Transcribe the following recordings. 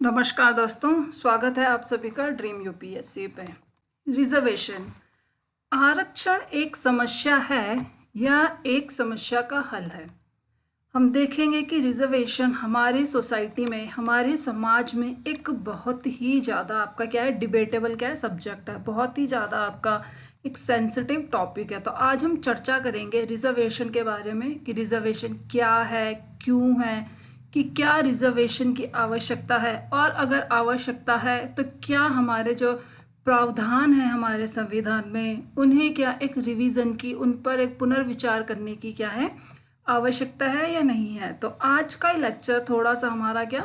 नमस्कार दोस्तों, स्वागत है आप सभी का ड्रीम यूपीएससी पे। रिजर्वेशन आरक्षण एक समस्या है या एक समस्या का हल है। हम देखेंगे कि रिजर्वेशन हमारी सोसाइटी में, हमारे समाज में एक बहुत ही ज़्यादा आपका क्या है, डिबेटेबल क्या है, सब्जेक्ट है। बहुत ही ज़्यादा आपका एक सेंसिटिव टॉपिक है। तो आज हम चर्चा करेंगे रिजर्वेशन के बारे में कि रिजर्वेशन क्या है, क्यों है, कि क्या रिजर्वेशन की आवश्यकता है, और अगर आवश्यकता है तो क्या हमारे जो प्रावधान है हमारे संविधान में, उन्हें क्या एक रिवीजन की, उन पर एक पुनर्विचार करने की क्या है, आवश्यकता है या नहीं है। तो आज का लेक्चर थोड़ा सा हमारा क्या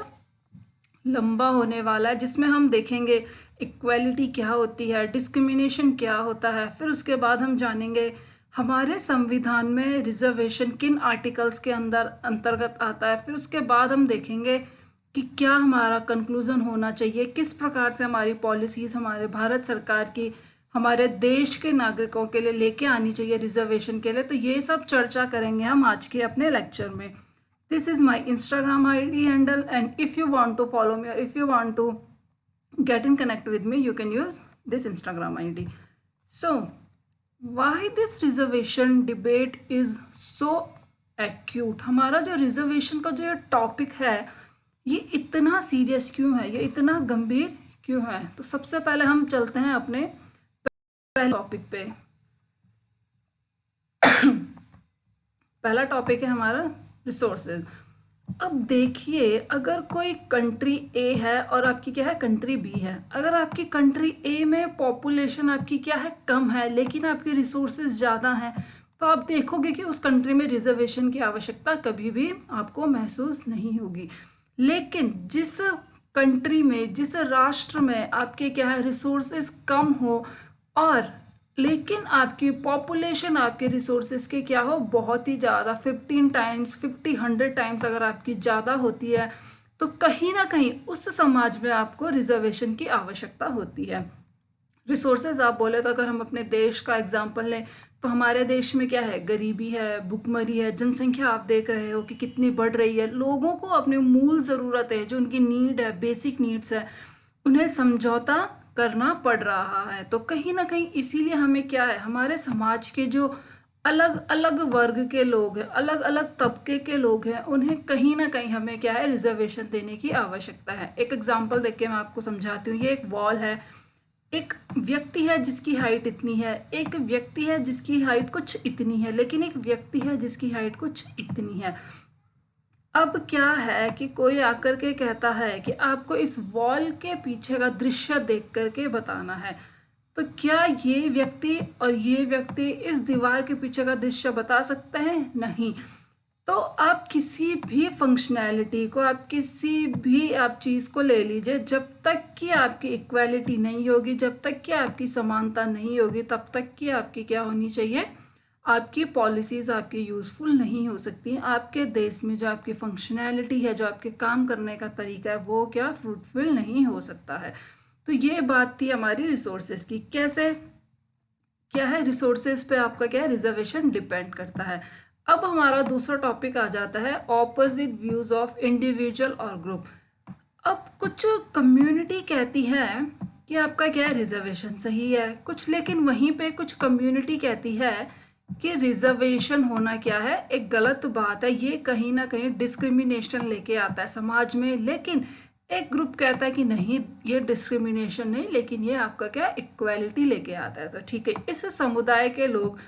लंबा होने वाला है, जिसमें हम देखेंगे इक्वालिटी क्या होती है, डिस्क्रिमिनेशन क्या होता है, फिर उसके बाद हम जानेंगे हमारे संविधान में रिजर्वेशन किन आर्टिकल्स के अंदर अंतर्गत आता है। फिर उसके बाद हम देखेंगे कि क्या हमारा कंक्लूजन होना चाहिए, किस प्रकार से हमारी पॉलिसीज हमारे भारत सरकार की हमारे देश के नागरिकों के लिए लेके आनी चाहिए रिजर्वेशन के लिए। तो ये सब चर्चा करेंगे हम आज के अपने लेक्चर में। This is my Instagram ID handle, and if you want to follow me or if you want to get in connect with me, you can use this Instagram ID. So, why this reservation debate is so acute? हमारा जो reservation का जो ये topic है, ये इतना serious क्यों है, ये इतना गंभीर क्यों है। तो सबसे पहले हम चलते हैं अपने पहले टॉपिक पे। पहला टॉपिक है हमारा रिसोर्सेज। अब देखिए, अगर कोई कंट्री ए है और आपकी क्या है कंट्री बी है, अगर आपकी कंट्री ए में पॉपुलेशन आपकी क्या है कम है, लेकिन आपकी रिसोर्सेज ज़्यादा हैं, तो आप देखोगे कि उस कंट्री में रिजर्वेशन की आवश्यकता कभी भी आपको महसूस नहीं होगी। लेकिन जिस कंट्री में, जिस राष्ट्र में आपके क्या है रिसोर्सेज कम हो, और लेकिन आपकी पॉपुलेशन आपके रिसोर्सेज के क्या हो बहुत ही ज़्यादा 15 टाइम्स 100 टाइम्स अगर आपकी ज़्यादा होती है, तो कहीं ना कहीं उस समाज में आपको रिजर्वेशन की आवश्यकता होती है। रिसोर्सेज आप बोले तो अगर हम अपने देश का एग्जांपल लें, तो हमारे देश में क्या है, गरीबी है, भुखमरी है, जनसंख्या आप देख रहे हो कि कितनी बढ़ रही है। लोगों को अपनी मूल ज़रूरतें, जो उनकी नीड है, बेसिक नीड्स है, उन्हें समझौता करना पड़ रहा है। तो कहीं ना कहीं इसीलिए हमें क्या है, हमारे समाज के जो अलग अलग वर्ग के लोग हैं, अलग अलग तबके के लोग हैं, उन्हें कहीं ना कहीं हमें क्या है रिजर्वेशन देने की आवश्यकता है। एक एग्जांपल देख के मैं आपको समझाती हूँ। ये एक वॉल है, एक व्यक्ति है जिसकी हाइट इतनी है, एक व्यक्ति है जिसकी हाइट कुछ इतनी है, लेकिन एक व्यक्ति है जिसकी हाइट कुछ इतनी है। अब क्या है कि कोई आकर के कहता है कि आपको इस वॉल के पीछे का दृश्य देख करके बताना है, तो क्या ये व्यक्ति और ये व्यक्ति इस दीवार के पीछे का दृश्य बता सकते हैं? नहीं। तो आप किसी भी फंक्शनैलिटी को, आप किसी भी आप चीज़ को ले लीजिए, जब तक कि आपकी इक्वालिटी नहीं होगी, जब तक कि आपकी समानता नहीं होगी, तब तक कि आपकी क्या होनी चाहिए, आपकी पॉलिसीज़ आपकी यूज़फुल नहीं हो सकती। आपके देश में जो आपकी फंक्शनैलिटी है, जो आपके काम करने का तरीका है, वो क्या फ्रूटफुल नहीं हो सकता है। तो ये बात थी हमारी रिसोर्सेज की। कैसे क्या है, रिसोर्सेज पे आपका क्या है रिजर्वेशन डिपेंड करता है। अब हमारा दूसरा टॉपिक आ जाता है ऑपोजिट व्यूज ऑफ इंडिविजुअल और ग्रुप। अब कुछ कम्युनिटी कहती है कि आपका क्या है रिजर्वेशन सही है कुछ, लेकिन वहीं पे कुछ कम्युनिटी कहती है कि रिजर्वेशन होना क्या है एक गलत बात है, ये कहीं ना कहीं डिस्क्रिमिनेशन लेके आता है समाज में। लेकिन एक ग्रुप कहता है कि नहीं, ये डिस्क्रिमिनेशन नहीं, लेकिन ये आपका क्या इक्वालिटी लेके आता है। तो ठीक है, इस समुदाय के लोग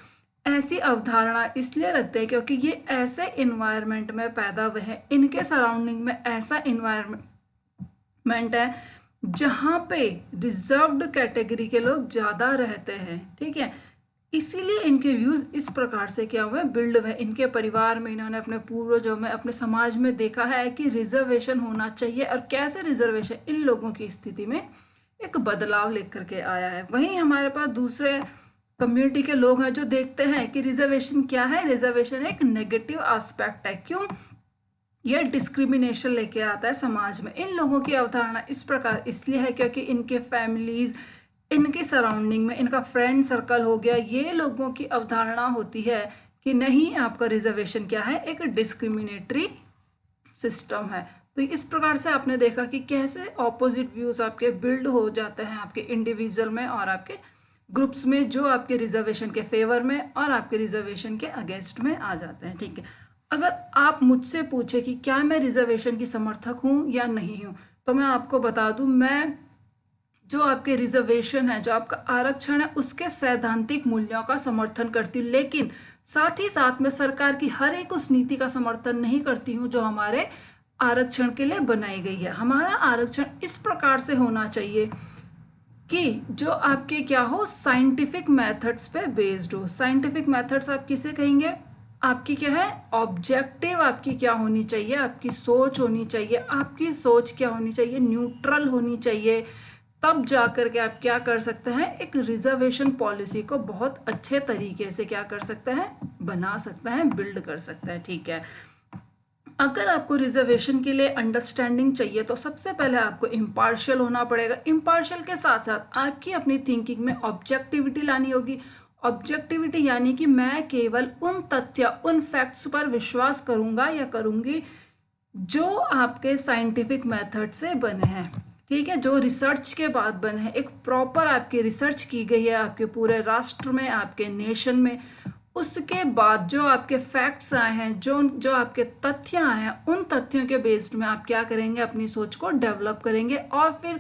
ऐसी अवधारणा इसलिए रखते हैं क्योंकि ये ऐसे इन्वायरमेंट में पैदा हुए हैं, इनके सराउंडिंग में ऐसा इन्वायरमेंट है जहाँ पे रिजर्व्ड कैटेगरी के लोग ज़्यादा रहते हैं। ठीक है, इसीलिए इनके व्यूज़ इस प्रकार से क्या हुए बिल्ड हुए। इनके परिवार में, इन्होंने अपने पूर्वजों में, अपने समाज में देखा है कि रिजर्वेशन होना चाहिए, और कैसे रिजर्वेशन इन लोगों की स्थिति में एक बदलाव लेकर के आया है। वहीं हमारे पास दूसरे कम्युनिटी के लोग हैं जो देखते हैं कि रिजर्वेशन क्या है, रिजर्वेशन एक नेगेटिव एस्पेक्ट है। क्यों? यह डिस्क्रिमिनेशन लेके आता है समाज में। इन लोगों की अवधारणा इस प्रकार इसलिए है क्योंकि इनके फैमिलीज, इनकी सराउंडिंग में, इनका फ्रेंड सर्कल हो गया, ये लोगों की अवधारणा होती है कि नहीं, आपका रिजर्वेशन क्या है एक डिस्क्रिमिनेटरी सिस्टम है। तो इस प्रकार से आपने देखा कि कैसे ऑपोजिट व्यूज आपके बिल्ड हो जाते हैं आपके इंडिविजुअल में और आपके ग्रुप्स में, जो आपके रिजर्वेशन के फेवर में और आपके रिजर्वेशन के अगेंस्ट में आ जाते हैं। ठीक है, अगर आप मुझसे पूछे कि क्या मैं रिजर्वेशन की समर्थक हूँ या नहीं हूँ, तो मैं आपको बता दूँ, मैं जो आपके रिजर्वेशन है, जो आपका आरक्षण है, उसके सैद्धांतिक मूल्यों का समर्थन करती हूँ, लेकिन साथ ही साथ मैं सरकार की हर एक उस नीति का समर्थन नहीं करती हूँ जो हमारे आरक्षण के लिए बनाई गई है। हमारा आरक्षण इस प्रकार से होना चाहिए कि जो आपके क्या हो, साइंटिफिक मेथड्स पे बेस्ड हो। साइंटिफिक मेथड्स आप किसे कहेंगे, आपकी क्या है, ऑब्जेक्टिव आपकी क्या होनी चाहिए, आपकी सोच होनी चाहिए। आपकी सोच क्या होनी चाहिए, न्यूट्रल होनी चाहिए। तब जाकर के आप क्या कर सकते हैं, एक रिजर्वेशन पॉलिसी को बहुत अच्छे तरीके से क्या कर सकते हैं, बना सकते हैं, बिल्ड कर सकते हैं। ठीक है, अगर आपको रिजर्वेशन के लिए अंडरस्टैंडिंग चाहिए तो सबसे पहले आपको इम्पार्शियल होना पड़ेगा। इम्पार्शियल के साथ साथ आपकी अपनी थिंकिंग में ऑब्जेक्टिविटी लानी होगी। ऑब्जेक्टिविटी यानी कि मैं केवल उन तथ्य, उन फैक्ट्स पर विश्वास करूंगा या करूंगी जो आपके साइंटिफिक मेथड से बने हैं। ठीक है, जो रिसर्च के बाद बने हैं, एक प्रॉपर आपकी रिसर्च की गई है आपके पूरे राष्ट्र में, आपके नेशन में, उसके बाद जो आपके फैक्ट्स आए हैं, जो आपके तथ्य आए हैं, उन तथ्यों के बेस्ड में आप क्या करेंगे, अपनी सोच को डेवलप करेंगे और फिर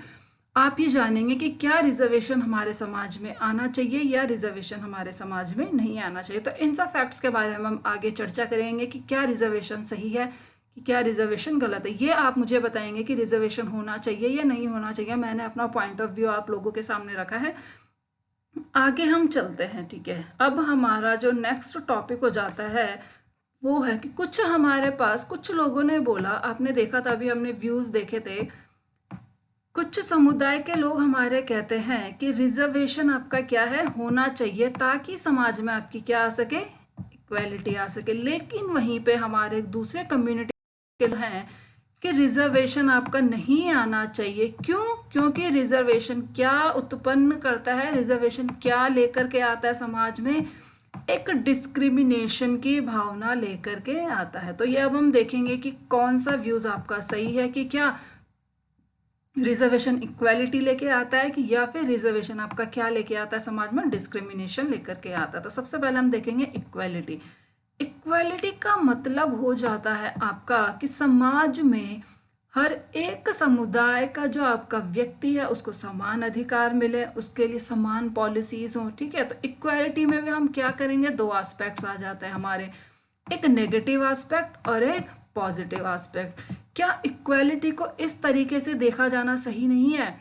आप ये जानेंगे कि क्या रिजर्वेशन हमारे समाज में आना चाहिए या रिजर्वेशन हमारे समाज में नहीं आना चाहिए। तो इन सब फैक्ट्स के बारे में हम आगे चर्चा करेंगे कि क्या रिजर्वेशन सही है कि क्या रिजर्वेशन गलत है। ये आप मुझे बताएंगे कि रिजर्वेशन होना चाहिए या नहीं होना चाहिए। मैंने अपना पॉइंट ऑफ व्यू आप लोगों के सामने रखा है, आगे हम चलते हैं। ठीक है, अब हमारा जो नेक्स्ट टॉपिक हो जाता है वो है कि कुछ हमारे पास कुछ लोगों ने बोला, आपने देखा था, अभी हमने व्यूज देखे थे, कुछ समुदाय के लोग हमारे कहते हैं कि रिजर्वेशन आपका क्या है, होना चाहिए ताकि समाज में आपकी क्या आ सके, इक्वालिटी आ सके। लेकिन वहीं पे हमारे दूसरे कम्युनिटी के हैं कि रिजर्वेशन आपका नहीं आना चाहिए। क्यों? क्योंकि रिजर्वेशन क्या उत्पन्न करता है, रिजर्वेशन क्या लेकर के आता है समाज में, एक डिस्क्रिमिनेशन की भावना लेकर के आता है। तो ये अब हम देखेंगे कि कौन सा व्यूज आपका सही है, कि क्या रिजर्वेशन इक्वालिटी लेके आता है कि या फिर रिजर्वेशन आपका क्या लेके आता है समाज में, डिस्क्रिमिनेशन लेकर के आता है। तो सबसे पहले हम देखेंगे इक्वालिटी। इक्वालिटी का मतलब हो जाता है आपका कि समाज में हर एक समुदाय का जो आपका व्यक्ति है उसको समान अधिकार मिले, उसके लिए समान पॉलिसीज हो। ठीक है, तो इक्वालिटी में भी हम क्या करेंगे, दो एस्पेक्ट्स आ जाते हैं हमारे, एक नेगेटिव एस्पेक्ट और एक पॉजिटिव एस्पेक्ट। क्या इक्वालिटी को इस तरीके से देखा जाना सही नहीं है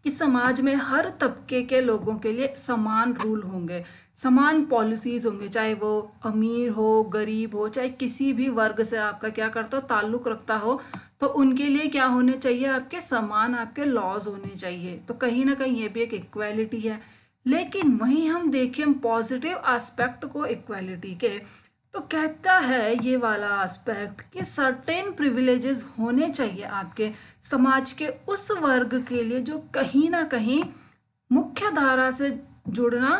कि समाज में हर तबके के लोगों के लिए समान रूल होंगे, समान पॉलिसीज होंगे, चाहे वो अमीर हो, गरीब हो, चाहे किसी भी वर्ग से आपका क्या करता हो, ताल्लुक रखता हो, तो उनके लिए क्या होने चाहिए, आपके समान आपके लॉज होने चाहिए। तो कहीं ना कहीं ये भी एक इक्वालिटी है। लेकिन वहीं हम देखें पॉजिटिव एस्पेक्ट को इक्वालिटी के, तो कहता है ये वाला एस्पेक्ट कि सर्टेन प्रिविलेजेस होने चाहिए आपके समाज के उस वर्ग के लिए जो कहीं ना कहीं मुख्य धारा से जुड़ना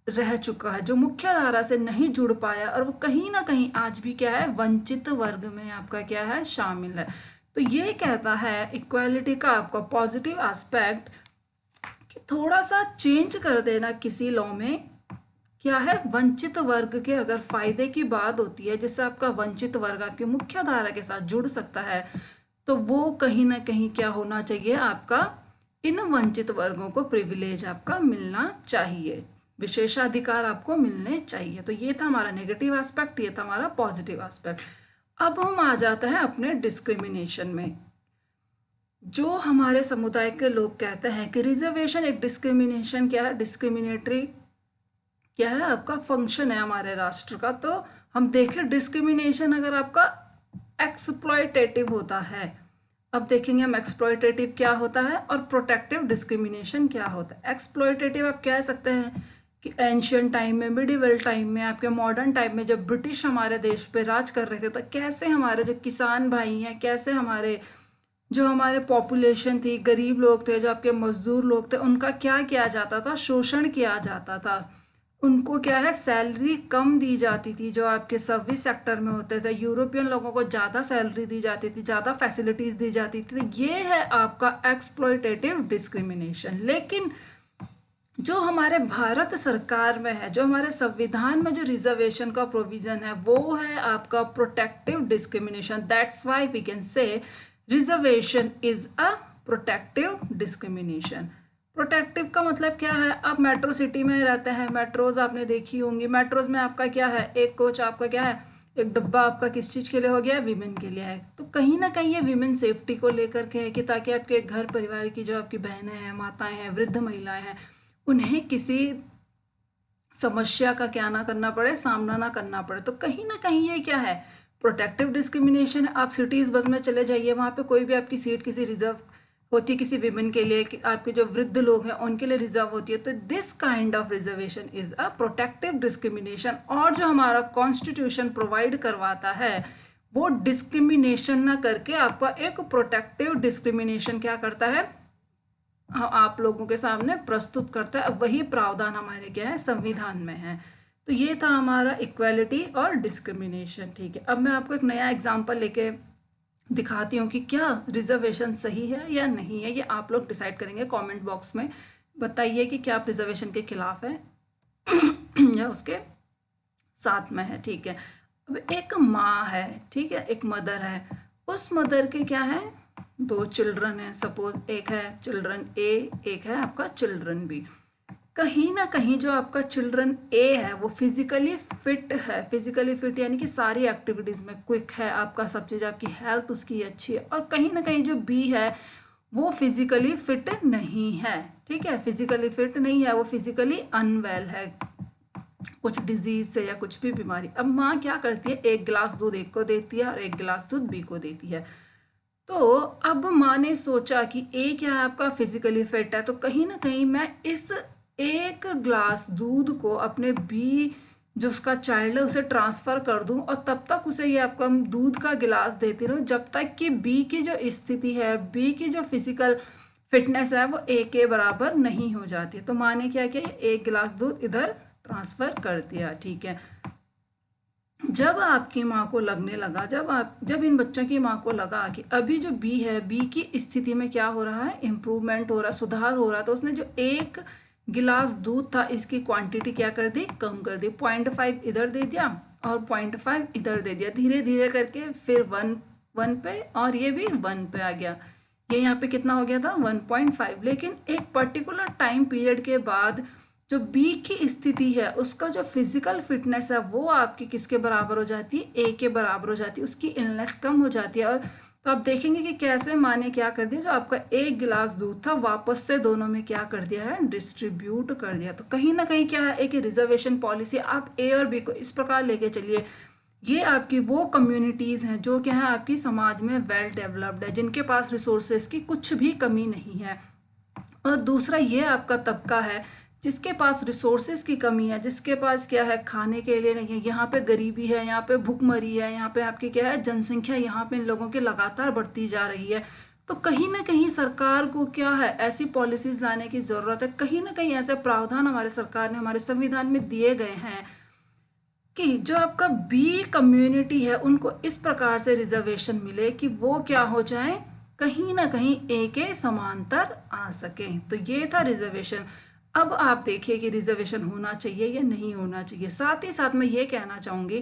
रह चुका है, जो मुख्य धारा से नहीं जुड़ पाया और वो कहीं ना कहीं आज भी क्या है, वंचित वर्ग में आपका क्या है, शामिल है। तो ये कहता है इक्वालिटी का आपका पॉजिटिव एस्पेक्ट कि थोड़ा सा चेंज कर देना किसी लॉ में, क्या है, वंचित वर्ग के अगर फायदे की बात होती है, जिससे आपका वंचित वर्ग आपकी मुख्य धारा के साथ जुड़ सकता है, तो वो कहीं ना कहीं क्या होना चाहिए, आपका इन वंचित वर्गों को प्रिविलेज आपका मिलना चाहिए, विशेषाधिकार आपको मिलने चाहिए। तो ये था हमारा नेगेटिव एस्पेक्ट, ये था हमारा पॉजिटिव एस्पेक्ट। अब हम आ जाते हैं अपने डिस्क्रिमिनेशन में। जो हमारे समुदाय के लोग कहते हैं कि रिजर्वेशन एक डिस्क्रिमिनेशन क्या है, डिस्क्रिमिनेटरी क्या है, आपका फंक्शन है हमारे राष्ट्र का। तो हम देखें डिस्क्रिमिनेशन अगर आपका एक्सप्लॉयटेटिव होता है, अब देखेंगे हम एक्सप्लॉयटेटिव क्या होता है और प्रोटेक्टिव डिस्क्रिमिनेशन क्या होता है। एक्सप्लॉयटेटिव आप कह सकते हैं कि एंशियंट टाइम में, मिडिवल टाइम में, आपके मॉडर्न टाइम में जब ब्रिटिश हमारे देश पे राज कर रहे थे, तो कैसे हमारे जो किसान भाई हैं, कैसे हमारे जो हमारे पॉपुलेशन थी, गरीब लोग थे, जो आपके मजदूर लोग थे, उनका क्या किया जाता था, शोषण किया जाता था, उनको क्या है सैलरी कम दी जाती थी, जो आपके सर्विस सेक्टर में होते थे। यूरोपियन लोगों को ज़्यादा सैलरी दी जाती थी, ज़्यादा फैसिलिटीज़ दी जाती थी। तो ये है आपका एक्सप्लॉयटेटिव डिस्क्रिमिनेशन। लेकिन जो हमारे भारत सरकार में है, जो हमारे संविधान में जो रिजर्वेशन का प्रोविजन है, वो है आपका protective discrimination. That's why we can say reservation is a protective discrimination. Protective का मतलब क्या है? आप मेट्रो सिटी में रहते हैं, मेट्रोज आपने देखी होंगी। मेट्रोज में आपका क्या है, एक कोच आपका क्या है, एक डब्बा आपका किस चीज़ के लिए हो गया है, वीमेन के लिए है। तो कहीं ना कहीं ये वीमेन सेफ्टी को लेकर के है कि ताकि आपके घर परिवार की जो आपकी बहनें हैं, माताएं हैं, वृद्ध महिलाएं हैं, उन्हें किसी समस्या का क्या ना करना पड़े, सामना ना करना पड़े। तो कहीं ना कहीं ये क्या है, प्रोटेक्टिव डिस्क्रिमिनेशन है। आप सिटीज बस में चले जाइए, वहाँ पे कोई भी आपकी सीट किसी रिजर्व होती है किसी विमेन के लिए, कि आपके जो वृद्ध लोग हैं उनके लिए रिजर्व होती है। तो this kind of reservation is a protective discrimination. और जो हमारा कॉन्स्टिट्यूशन प्रोवाइड करवाता है वो डिस्क्रिमिनेशन ना करके आपका एक प्रोटेक्टिव डिस्क्रिमिनेशन क्या करता है, आप लोगों के सामने प्रस्तुत करता है। वही प्रावधान हमारे क्या है, संविधान में है। तो ये था हमारा इक्वालिटी और डिस्क्रिमिनेशन। ठीक है, अब मैं आपको एक नया एग्जांपल लेके दिखाती हूँ कि क्या रिजर्वेशन सही है या नहीं है। ये आप लोग डिसाइड करेंगे कमेंट बॉक्स में। बताइए कि क्या आप रिजर्वेशन के खिलाफ हैं या उसके साथ में है। ठीक है, अब एक माँ है, ठीक है, एक मदर है। उस मदर के क्या है, दो चिल्ड्रन है। सपोज एक है चिल्ड्रन ए, एक है आपका चिल्ड्रन बी। कहीं ना कहीं जो आपका चिल्ड्रन ए है वो फिजिकली फिट है। फिजिकली फिट यानी कि सारी एक्टिविटीज़ में क्विक है, आपका सब चीज़, आपकी हेल्थ उसकी अच्छी है। और कहीं ना कहीं जो बी है वो फिजिकली फिट नहीं है। ठीक है, फिजिकली फिट नहीं है, वो फिजिकली अनवेल है, कुछ डिजीज से या कुछ भी बीमारी। अब माँ क्या करती है, एक गिलास दूध एक को देती है और एक गिलास दूध बी को देती है। तो अब माँ ने सोचा कि ए क्या है आपका फिजिकली फिट है, तो कहीं ना कहीं मैं इस एक ग्लास दूध को अपने बी जो उसका चाइल्ड है उसे ट्रांसफर कर दूं, और तब तक उसे ये आपका दूध का गिलास देती रहूं जब तक कि बी की जो स्थिति है, बी की जो फिजिकल फिटनेस है वो ए के बराबर नहीं हो जाती। तो माँ ने क्या किया, एक गिलास दूध इधर ट्रांसफर कर दिया। ठीक है, जब आपकी माँ को लगने लगा, जब इन बच्चों की माँ को लगा कि अभी जो बी है, बी की स्थिति में क्या हो रहा है, इम्प्रूवमेंट हो रहा है, सुधार हो रहा है, तो उसने जो एक गिलास दूध था इसकी क्वांटिटी क्या कर दी, कम कर दी। 0.5 इधर दे दिया और 0.5 इधर दे दिया। धीरे धीरे करके फिर 1 पे, और ये भी 1 पे आ गया। ये यहाँ पे कितना हो गया था, 1.5। लेकिन एक पर्टिकुलर टाइम पीरियड के बाद जो बी की स्थिति है उसका जो फिजिकल फिटनेस है वो आपकी किसके बराबर हो जाती है, ए के बराबर हो जाती है। उसकी इलनेस कम हो जाती है। और तो आप देखेंगे कि कैसे माँ ने क्या कर दिया, जो आपका एक गिलास दूध था वापस से दोनों में क्या कर दिया है, डिस्ट्रीब्यूट कर दिया। तो कहीं ना कहीं क्या है, एक रिजर्वेशन पॉलिसी आप ए और बी को इस प्रकार लेके चलिए। ये आपकी वो कम्युनिटीज़ हैं जो क्या है आपकी समाज में वेल डेवलप्ड है, जिनके पास रिसोर्सेज की कुछ भी कमी नहीं है। और दूसरा ये आपका तबका है जिसके पास रिसोर्सेज की कमी है, जिसके पास क्या है, खाने के लिए नहीं है। यहाँ पे गरीबी है, यहाँ पे भूखमरी है, यहाँ पे आपकी क्या है, जनसंख्या यहाँ पे इन लोगों की लगातार बढ़ती जा रही है। तो कहीं ना कहीं सरकार को क्या है, ऐसी पॉलिसीज लाने की ज़रूरत है। कहीं ना कहीं ऐसे प्रावधान हमारे सरकार ने हमारे संविधान में दिए गए हैं कि जो आपका बी कम्युनिटी है उनको इस प्रकार से रिजर्वेशन मिले कि वो क्या हो जाए, कहीं ना कहीं ए के समांतर आ सके। तो ये था रिजर्वेशन। अब आप देखिए कि रिजर्वेशन होना चाहिए या नहीं होना चाहिए। साथ ही साथ मैं ये कहना चाहूँगी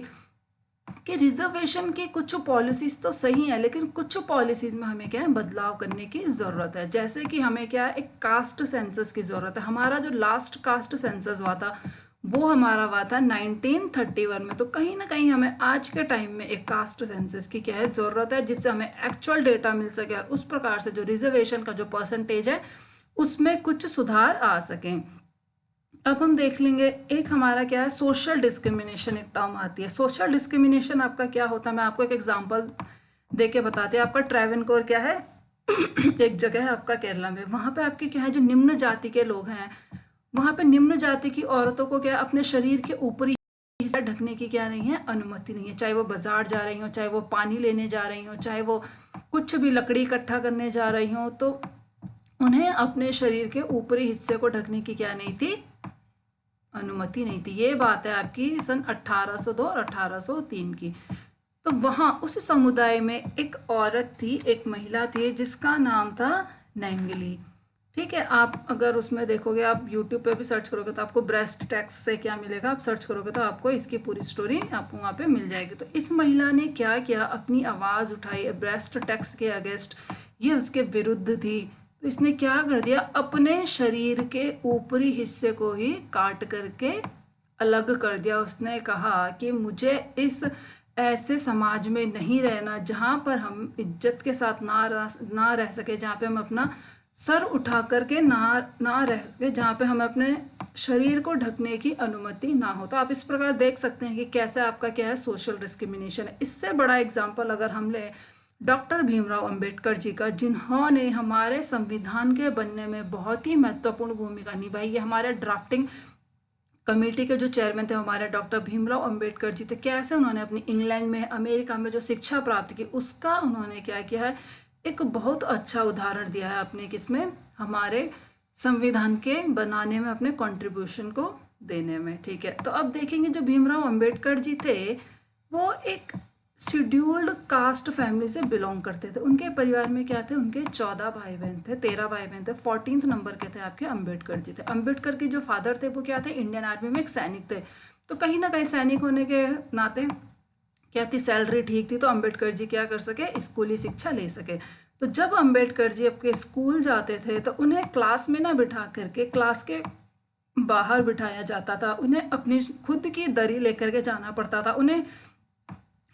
कि रिजर्वेशन की कुछ पॉलिसीज तो सही है, लेकिन कुछ पॉलिसीज में हमें क्या है, बदलाव करने की ज़रूरत है। जैसे कि हमें क्या है, एक कास्ट सेंसस की ज़रूरत है। हमारा जो लास्ट कास्ट सेंसस हुआ था वो हमारा हुआ था 1931 में। तो कहीं ना कहीं हमें आज के टाइम में एक कास्ट सेंसस की क्या है, ज़रूरत है, जिससे हमें एक्चुअल डेटा मिल सके और उस प्रकार से जो रिजर्वेशन का जो परसेंटेज है उसमें कुछ सुधार आ सकें। अब हम देख लेंगे, एक हमारा क्या है, सोशल डिस्क्रिमिनेशन एक टर्म आती है। सोशल डिस्क्रिमिनेशन आपका क्या होता है, मैं आपको एक एग्जांपल दे के बताते हैं। आपका ट्रैवनकोर क्या है एक जगह है आपका केरला में, वहाँ पे आपके क्या है, जो निम्न जाति के लोग हैं, वहाँ पे निम्न जाति की औरतों को क्या अपने शरीर के ऊपरी हिस्सा ढकने की क्या नहीं है, अनुमति नहीं है। चाहे वो बाजार जा रही हो, चाहे वो पानी लेने जा रही हो, चाहे वो कुछ भी लकड़ी इकट्ठा करने जा रही हो, तो उन्हें अपने शरीर के ऊपरी हिस्से को ढकने की क्या नहीं थी, अनुमति नहीं थी। ये बात है आपकी सन 1802 और 1803 की। तो वहाँ उस समुदाय में एक औरत थी, एक महिला थी जिसका नाम था नेंगली। ठीक है, आप अगर उसमें देखोगे, आप यूट्यूब पे भी सर्च करोगे तो आपको ब्रेस्ट टैक्स से क्या मिलेगा, आप सर्च करोगे तो आपको इसकी पूरी स्टोरी आपको वहाँ पे मिल जाएगी। तो इस महिला ने क्या किया, अपनी आवाज़ उठाई ब्रेस्ट टैक्स के अगेंस्ट, ये उसके विरुद्ध थी। तो इसने क्या कर दिया, अपने शरीर के ऊपरी हिस्से को ही काट करके अलग कर दिया। उसने कहा कि मुझे इस ऐसे समाज में नहीं रहना जहाँ पर हम इज्जत के साथ ना रह सके, जहाँ पे हम अपना सर उठा करके ना रह सके, जहाँ पे हमें अपने शरीर को ढकने की अनुमति ना हो। तो आप इस प्रकार देख सकते हैं कि कैसे आपका क्या है, सोशल डिस्क्रिमिनेशन है। इससे बड़ा एग्जाम्पल अगर हम ले डॉक्टर भीमराव अंबेडकर जी का, जिन्होंने हमारे संविधान के बनने में बहुत ही महत्वपूर्ण भूमिका निभाई है। हमारे ड्राफ्टिंग कमेटी के जो चेयरमैन थे हमारे डॉक्टर भीमराव अंबेडकर जी थे। कैसे उन्होंने अपनी इंग्लैंड में, अमेरिका में जो शिक्षा प्राप्त की, उसका उन्होंने क्या किया है, एक बहुत अच्छा उदाहरण दिया है अपने किसमें, हमारे संविधान के बनाने में, अपने कंट्रीब्यूशन को देने में। ठीक है, तो अब देखेंगे जो भीमराव अंबेडकर जी थे वो एक शेड्यूल्ड कास्ट फैमिली से बिलोंग करते थे। उनके परिवार में क्या थे, उनके 14 भाई बहन थे, 13 भाई बहन थे। 14th नंबर के थे आपके अंबेडकर जी थे। अंबेडकर के जो फादर थे वो क्या थे, इंडियन आर्मी में एक सैनिक थे। तो कहीं ना कहीं सैनिक होने के नाते क्या थी, सैलरी ठीक थी, तो अंबेडकर जी क्या कर सके, स्कूली शिक्षा ले सके। तो जब अंबेडकर जी आपके स्कूल जाते थे तो उन्हें क्लास में ना बिठा करके क्लास के बाहर बिठाया जाता था। उन्हें अपनी खुद की दरी लेकर के जाना पड़ता था। उन्हें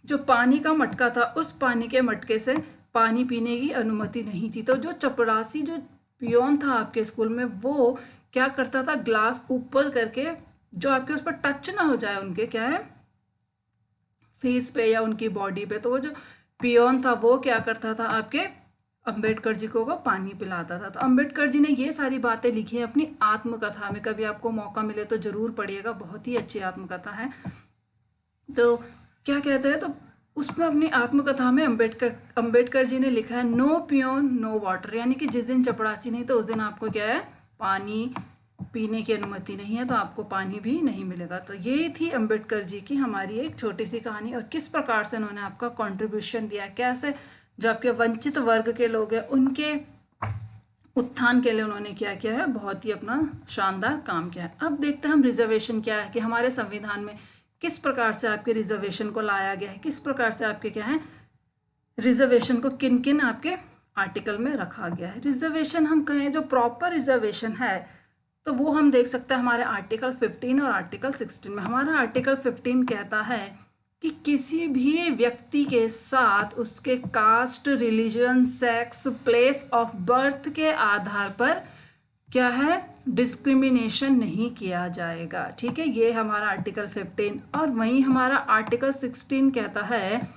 जो पानी का मटका था, उस पानी के मटके से पानी पीने की अनुमति नहीं थी। तो जो चपरासी, जो पियोन था आपके स्कूल में, वो क्या करता था, ग्लास ऊपर करके, जो आपके उस पर टच ना हो जाए उनके क्या है, फेस पे या उनकी बॉडी पे, तो वो जो पियोन था वो क्या करता था, आपके अंबेडकर जी को पानी पिलाता था। तो अंबेडकर जी ने ये सारी बातें लिखी हैं अपनी आत्मकथा में। कभी आपको मौका मिले तो जरूर पढ़िएगा, बहुत ही अच्छी आत्मकथा है। तो क्या कहते हैं, तो उसमें अपनी आत्मकथा में अंबेडकर जी ने लिखा है, नो पियोन नो वाटर, यानी कि जिस दिन चपरासी नहीं तो उस दिन आपको क्या है, पानी पीने की अनुमति नहीं है, तो आपको पानी भी नहीं मिलेगा। तो ये थी अंबेडकर जी की हमारी एक छोटी सी कहानी, और किस प्रकार से उन्होंने आपका कंट्रीब्यूशन दिया, कैसे जो आपके वंचित वर्ग के लोग हैं उनके उत्थान के लिए उन्होंने क्या किया है, बहुत ही अपना शानदार काम किया है। अब देखते हैं हम रिजर्वेशन क्या है, कि हमारे संविधान में किस प्रकार से आपके रिजर्वेशन को लाया गया है, किस प्रकार से आपके क्या है, रिजर्वेशन को किन किन आपके आर्टिकल में रखा गया है। रिजर्वेशन हम कहें जो प्रॉपर रिजर्वेशन है तो वो हम देख सकते हैं हमारे आर्टिकल 15 और आर्टिकल 16 में। हमारा आर्टिकल 15 कहता है कि किसी भी व्यक्ति के साथ उसके caste, religion, sex, place of birth के आधार पर क्या है, डिस्क्रिमिनेशन नहीं किया जाएगा। ठीक है, ये हमारा आर्टिकल 15। और वहीं हमारा आर्टिकल 16 कहता है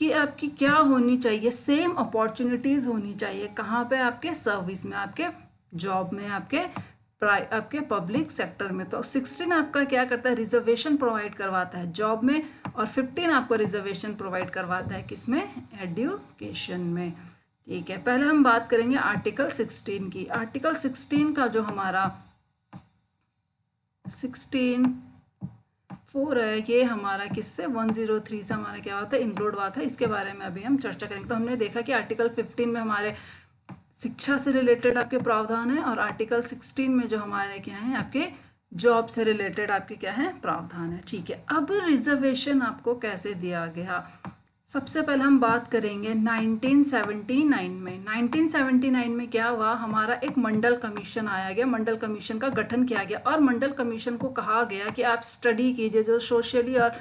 कि आपकी क्या होनी चाहिए, सेम अपॉर्चुनिटीज होनी चाहिए। कहाँ पे, आपके सर्विस में, आपके जॉब में, आपके पब्लिक सेक्टर में। तो 16 आपका क्या करता है, रिजर्वेशन प्रोवाइड करवाता है जॉब में, और 15 आपको रिजर्वेशन प्रोवाइड करवाता है किसमें, एजुकेशन में। ठीक है, पहले हम बात करेंगे आर्टिकल 16 की। आर्टिकल 16 का जो हमारा 16(4) है, ये हमारा किससे 103 से हमारा क्या हुआ था, इंक्लूड हुआ था। इसके बारे में अभी हम चर्चा करेंगे। तो हमने देखा कि आर्टिकल 15 में हमारे शिक्षा से रिलेटेड आपके प्रावधान है, और आर्टिकल 16 में जो हमारे क्या है, आपके जॉब से रिलेटेड आपके क्या है, प्रावधान है। ठीक है, अब रिजर्वेशन आपको कैसे दिया गया, सबसे पहले हम बात करेंगे 1979 में। 1979 में क्या हुआ, हमारा एक मंडल कमीशन आया गया, मंडल कमीशन का गठन किया गया, और मंडल कमीशन को कहा गया कि आप स्टडी कीजिए, जो सोशली और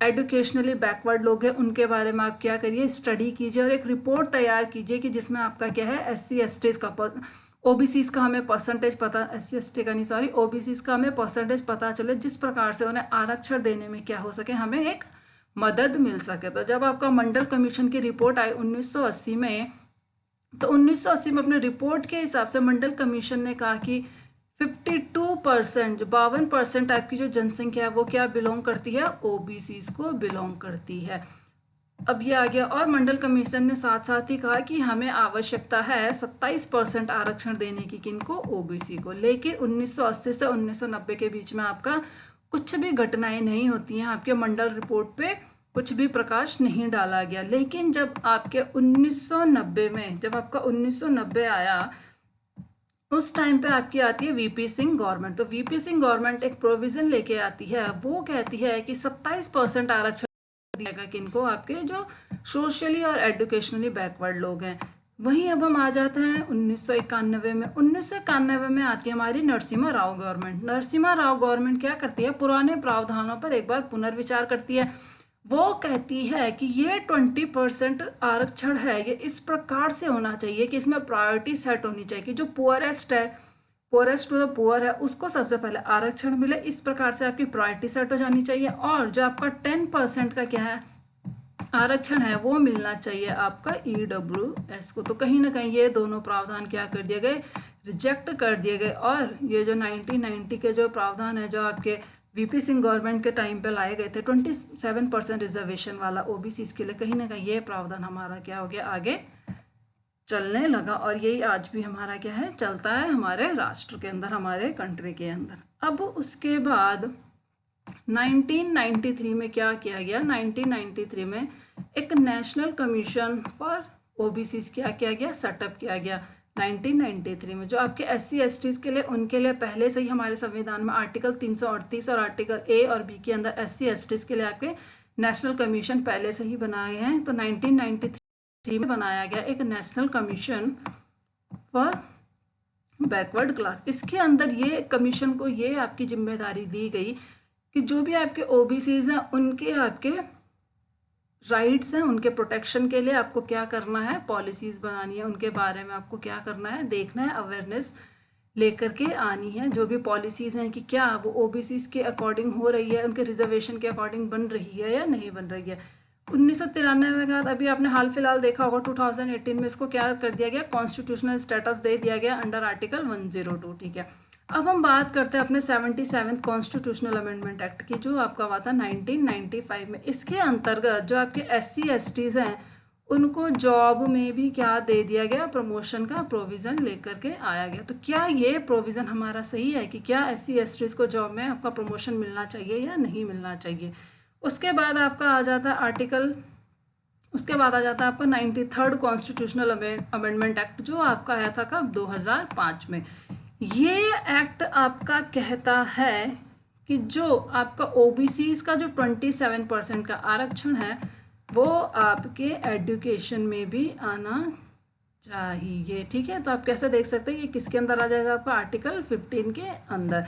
एडुकेशनली बैकवर्ड लोग हैं उनके बारे में आप क्या करिए, स्टडी कीजिए, और एक रिपोर्ट तैयार कीजिए कि जिसमें आपका क्या है, SC STs का, OBCs का हमें परसेंटेज पता, SC ST का नहीं सॉरी, OBCs का हमें परसेंटेज पता चले, जिस प्रकार से उन्हें आरक्षण देने में क्या हो सके, हमें एक मदद मिल सके। तो जब आपका मंडल कमीशन की रिपोर्ट आई 1980 में, तो 1980 में अपने रिपोर्ट के हिसाब से मंडल कमीशन ने कहा कि 52%, 52% आपकी जो जनसंख्या है वो क्या बिलोंग करती है, OBCs को बिलोंग करती है। अब ये आ गया। और मंडल कमीशन ने साथ साथ ही कहा कि हमें आवश्यकता है 27% आरक्षण देने की, किनको, ओबीसी को। लेकिन 1980 से 1990 के बीच में आपका कुछ भी घटनाएं नहीं होती हैं, आपके मंडल रिपोर्ट पे कुछ भी प्रकाश नहीं डाला गया। लेकिन जब आपके 1990 में, जब आपका 1990 आया, उस टाइम पे आपकी आती है वीपी सिंह गवर्नमेंट। तो वीपी सिंह गवर्नमेंट एक प्रोविजन लेके आती है, वो कहती है कि 27% आरक्षण दिएगा, किनको, आपके जो सोशली और एजुकेशनली बैकवर्ड लोग हैं। वहीं अब हम आ जाते हैं 1991 में। 1991 में आती है हमारी नरसिम्हा राव गवर्नमेंट। नरसिम्हा राव गवर्नमेंट क्या करती है, पुराने प्रावधानों पर एक बार पुनर्विचार करती है। वो कहती है कि ये 20% आरक्षण है, ये इस प्रकार से होना चाहिए कि इसमें प्रायोरिटी सेट होनी चाहिए कि जो पुअरेस्ट है, पुअरेस्ट टू द पुअर है, उसको सबसे पहले आरक्षण मिले। इस प्रकार से आपकी प्रायोरिटी सेट हो जानी चाहिए। और जो आपका 10% का क्या है आरक्षण है, वो मिलना चाहिए आपका ईडब्ल्यूएस को। तो कहीं ना कहीं ये दोनों प्रावधान क्या कर दिए गए, रिजेक्ट कर दिए गए। और ये जो 1990 के जो प्रावधान है, जो आपके वीपी सिंह गवर्नमेंट के टाइम पे लाए गए थे, 27% रिजर्वेशन वाला ओबीसी के लिए, कहीं ना कहीं ये प्रावधान हमारा क्या हो गया, आगे चलने लगा। और यही आज भी हमारा क्या है, चलता है हमारे राष्ट्र के अंदर, हमारे कंट्री के अंदर। अब उसके बाद 1993 में क्या किया गया, 1993 में एक नेशनल कमीशन फॉर ओबीसी क्या किया गया, सेटअप किया गया 1993 में। जो आपके SC STs के लिए, उनके लिए पहले से ही हमारे संविधान में आर्टिकल 338 और आर्टिकल A और B के अंदर SC STs के लिए आपके नेशनल कमीशन पहले से ही बनाए हैं। तो 1993 में बनाया गया एक national commission for backward class. इसके अंदर ये कमीशन को ये आपकी जिम्मेदारी दी गई कि जो भी आपके ओबीसीज हैं, उनके आपके राइट्स हैं, उनके प्रोटेक्शन के लिए आपको क्या करना है, पॉलिसीज बनानी है, उनके बारे में आपको क्या करना है, देखना है, अवेयरनेस लेकर के आनी है। जो भी पॉलिसीज हैं कि क्या वो ओबीसीज के अकॉर्डिंग हो रही है, उनके रिजर्वेशन के अकॉर्डिंग बन रही है या नहीं बन रही है। 1993 के बाद अभी आपने हाल फिलहाल देखा होगा 2018 में इसको क्या कर दिया गया, कॉन्स्टिट्यूशनल स्टेटस दे दिया गया अंडर आर्टिकल 102। ठीक है, अब हम बात करते हैं अपने 77th कॉन्स्टिट्यूशनल अमेंडमेंट एक्ट की, जो आपका हुआ था 1995 में। इसके अंतर्गत जो आपके SC STs हैं, उनको जॉब में भी क्या दे दिया गया, प्रमोशन का प्रोविज़न लेकर के आया गया। तो क्या ये प्रोविज़न हमारा सही है कि क्या SC STs को जॉब में आपका प्रमोशन मिलना चाहिए या नहीं मिलना चाहिए। उसके बाद आपका आ जाता है आर्टिकल, उसके बाद आ जाता है आपका 93rd कॉन्स्टिट्यूशनल अमेंडमेंट एक्ट, जो आपका आया था कब, 2005 में। ये एक्ट आपका कहता है कि जो आपका ओबीसीज का जो 27% का आरक्षण है, वो आपके एजुकेशन में भी आना चाहिए। ठीक है, तो आप कैसे देख सकते हैं, ये किसके अंदर आ जाएगा, आपका आर्टिकल 15 के अंदर।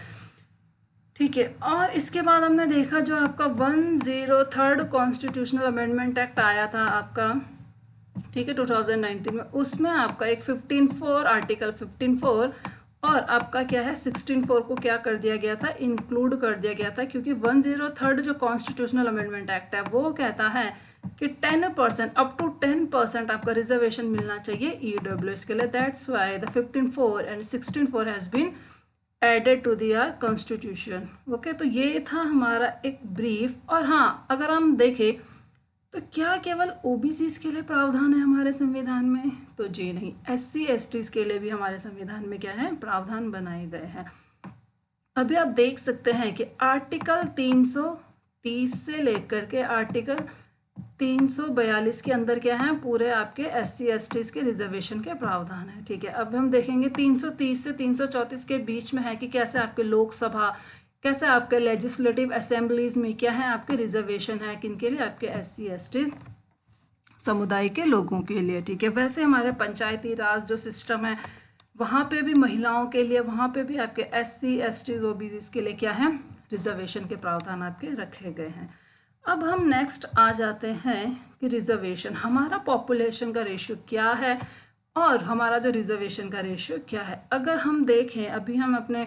ठीक है, और इसके बाद हमने देखा जो आपका 103rd कॉन्स्टिट्यूशनल अमेंडमेंट एक्ट आया था आपका, ठीक है, 2019 में। उसमें आपका एक 15(4) आर्टिकल 15(4) और आपका क्या है 16(4) को क्या कर दिया गया था, इंक्लूड कर दिया गया था। क्योंकि 103rd जो कॉन्स्टिट्यूशनल अमेंडमेंट एक्ट है, वो कहता है कि 10% अप टू 10% आपका रिजर्वेशन मिलना चाहिए ईडब्ल्यूएस के लिए। That's why the 15(4) and 16(4) has been added to the our constitution. Okay, तो ये था हमारा एक ब्रीफ। और हाँ, अगर हम देखें तो क्या केवल ओबीसीज के लिए प्रावधान है हमारे संविधान में, तो जी नहीं, SC STs के लिए भी हमारे संविधान में क्या है, प्रावधान बनाए गए हैं। अभी आप देख सकते हैं कि आर्टिकल 330 से लेकर के आर्टिकल 342 के अंदर क्या है, पूरे आपके SC STs के रिजर्वेशन के प्रावधान है। ठीक है, अब हम देखेंगे 330 से 334 के बीच में है कि कैसे आपके लोकसभा, कैसे आपके लेजिस्लेटिव असेंबलीज में क्या है, आपके रिजर्वेशन है, किनके लिए, आपके SC STs समुदाय के लोगों के लिए। ठीक है, वैसे हमारे पंचायती राज जो सिस्टम है, वहाँ पे भी महिलाओं के लिए, वहाँ पे भी आपके SC STs OBCs के लिए क्या है, रिजर्वेशन के प्रावधान आपके रखे गए हैं। अब हम नेक्स्ट आ जाते हैं कि रिजर्वेशन, हमारा पॉपुलेशन का रेशियो क्या है और हमारा जो रिजर्वेशन का रेशियो क्या है। अगर हम देखें, अभी हम अपने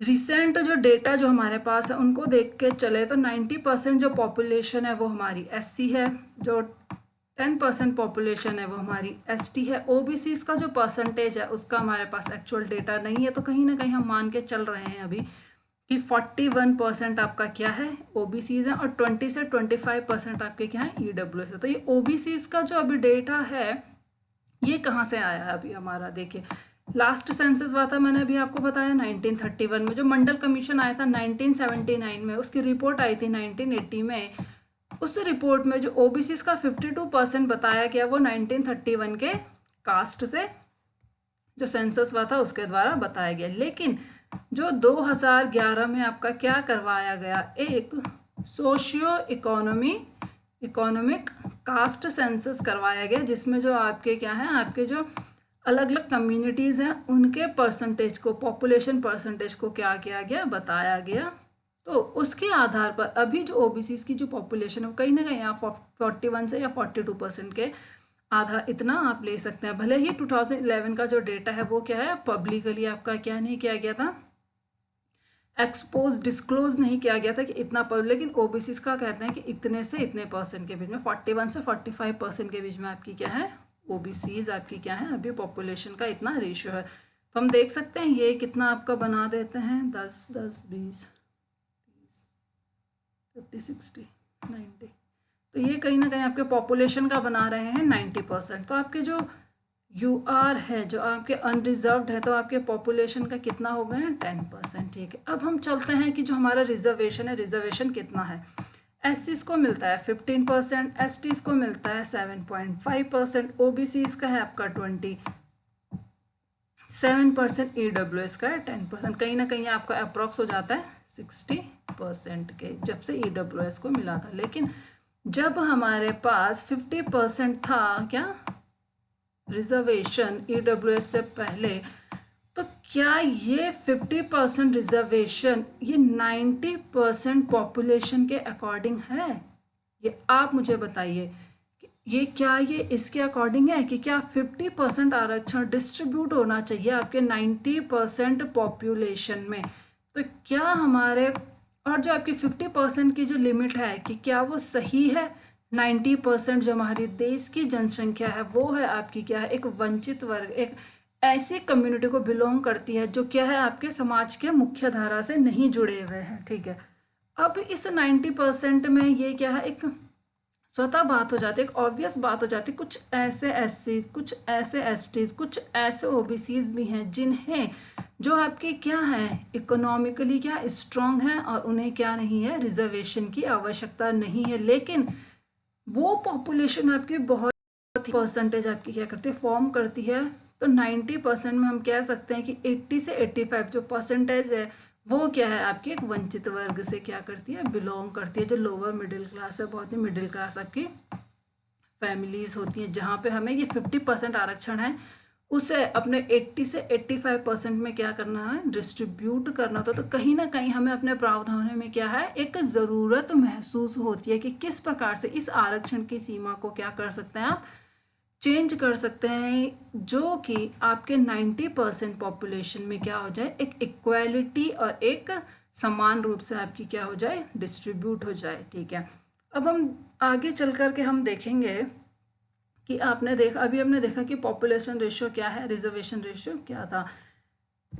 रिसेंट जो डेटा जो हमारे पास है उनको देख के चले तो 90% जो पॉपुलेशन है वो हमारी SC है, जो 10% पॉपुलेशन है वो हमारी ST है। OBCs का जो परसेंटेज है उसका हमारे पास एक्चुअल डेटा नहीं है, तो कहीं ना कहीं हम मान के चल रहे हैं अभी कि 41% आपका क्या है ओबीसीज है और 20 से 25% आपके क्या है ईडब्ल्यूएस है। तो ये ओबीसीज का जो अभी डेटा है ये कहाँ से आया है अभी हमारा, देखिए लास्ट सेंसस हुआ था, मैंने अभी आपको बताया 1931 में, जो मंडल कमीशन आया था 1979 में, उसकी रिपोर्ट आई थी 1980 में। उस रिपोर्ट में जो ओबीसीज का 52% बताया गया वो 1931 के कास्ट से जो सेंसस हुआ था उसके द्वारा बताया गया। लेकिन जो 2011 में आपका क्या करवाया गया, एक सोशियो इकोनॉमिक कास्ट सेंसस करवाया गया, जिसमें जो आपके क्या है, आपके जो अलग अलग कम्युनिटीज़ हैं उनके परसेंटेज को, पॉपुलेशन परसेंटेज को क्या किया गया, बताया गया। तो उसके आधार पर अभी जो ओबीसीज की जो पॉपुलेशन है कहीं ना कहीं यहाँ 41 से या 42% के आधा इतना आप ले सकते हैं। भले ही 2011 का जो डेटा है वो क्या है, पब्लिकली आपका क्या नहीं किया गया था, डिस्क्लोज नहीं किया गया था कि इतना लेकिन ओबीसी का कहते हैं कि इतने से इतने परसेंट के बीच में, 41 से 45% के बीच में आपकी क्या है ओबीसीज आपकी क्या है अभी पॉपुलेशन का इतना रेशियो है। तो हम देख सकते हैं ये कितना आपका बना देते हैं 10 10 20 30 50 60 90, तो ये कहीं ना कहीं आपके पॉपुलेशन का बना रहे हैं 90%। तो आपके जो यूआर है, जो आपके अनरिजर्व्ड है, तो आपके पॉपुलेशन का कितना हो गए हैं 10%। ठीक है, अब हम चलते हैं कि जो हमारा रिजर्वेशन है, रिजर्वेशन कितना है। एससीज को मिलता है 15%, एसटीज को मिलता है 7.5%, ओबीसीज का है आपका 27%, ईडब्ल्यूएस का है 10%। कहीं ना कहीं आपका अप्रॉक्स हो जाता है 60% के, जब से ईडब्ल्यूएस को मिला था। लेकिन जब हमारे पास 50% था क्या रिजर्वेशन ईडब्ल्यूएस से पहले, तो क्या ये 50% रिजर्वेशन ये 90% पॉपुलेशन के अकॉर्डिंग है? ये आप मुझे बताइए ये क्या ये इसके अकॉर्डिंग है कि क्या 50% आरक्षण डिस्ट्रीब्यूट होना चाहिए आपके 90% पॉपुलेशन में? तो क्या हमारे और जो आपकी 50% की जो लिमिट है कि क्या वो सही है? 90% जो हमारी देश की जनसंख्या है वो है आपकी क्या है एक वंचित वर्ग, एक ऐसी कम्युनिटी को बिलोंग करती है जो क्या है आपके समाज के मुख्य धारा से नहीं जुड़े हुए हैं। ठीक है, अब इस 90% में ये क्या है एक स्वतः बात हो जाती है, एक ऑब्वियस बात हो जाती है, कुछ ऐसे एससी, कुछ ऐसे एसटीज, कुछ ऐसे ओबीसीज भी हैं जिन्हें जो आपके क्या है इकोनॉमिकली क्या स्ट्रांग है और उन्हें क्या नहीं है रिजर्वेशन की आवश्यकता नहीं है। लेकिन वो पॉपुलेशन आपकी बहुत परसेंटेज आपकी क्या करती है फॉर्म करती है। तो 90% में हम कह सकते हैं कि 80 से 85 जो परसेंटेज है वो क्या है आपकी एक वंचित वर्ग से क्या करती है बिलोंग करती है, जो लोअर मिडिल क्लास है, बहुत ही मिडिल क्लास आपकी फैमिलीज होती हैं, जहाँ पे हमें ये 50% आरक्षण है उसे अपने 80 से 85% में क्या करना है डिस्ट्रीब्यूट करना होता है। तो कहीं ना कहीं हमें अपने प्रावधानों में क्या है एक ज़रूरत महसूस होती है कि किस प्रकार से इस आरक्षण की सीमा को क्या कर सकते हैं आप चेंज कर सकते हैं, जो कि आपके 90% पॉपुलेशन में क्या हो जाए एक इक्वालिटी और एक समान रूप से आपकी क्या हो जाए डिस्ट्रीब्यूट हो जाए। ठीक है, अब हम आगे चल कर के हम देखेंगे कि आपने देखा अभी हमने देखा कि पॉपुलेशन रेशियो क्या है, रिजर्वेशन रेशियो क्या था।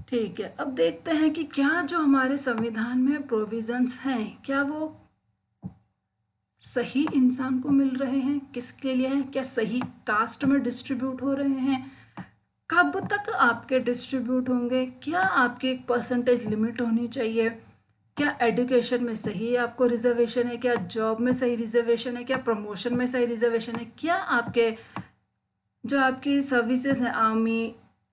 ठीक है, अब देखते हैं कि क्या जो हमारे संविधान में प्रोविजंस हैं क्या वो सही इंसान को मिल रहे हैं, किसके लिए हैं, क्या सही कास्ट में डिस्ट्रीब्यूट हो रहे हैं, कब तक आपके डिस्ट्रीब्यूट होंगे, क्या आपकी एक परसेंटेज लिमिट होनी चाहिए, क्या एजुकेशन में सही आपको रिजर्वेशन है, क्या जॉब में सही रिजर्वेशन है, क्या प्रमोशन में सही रिजर्वेशन है, क्या आपके जो आपकी सर्विसेज हैं आर्मी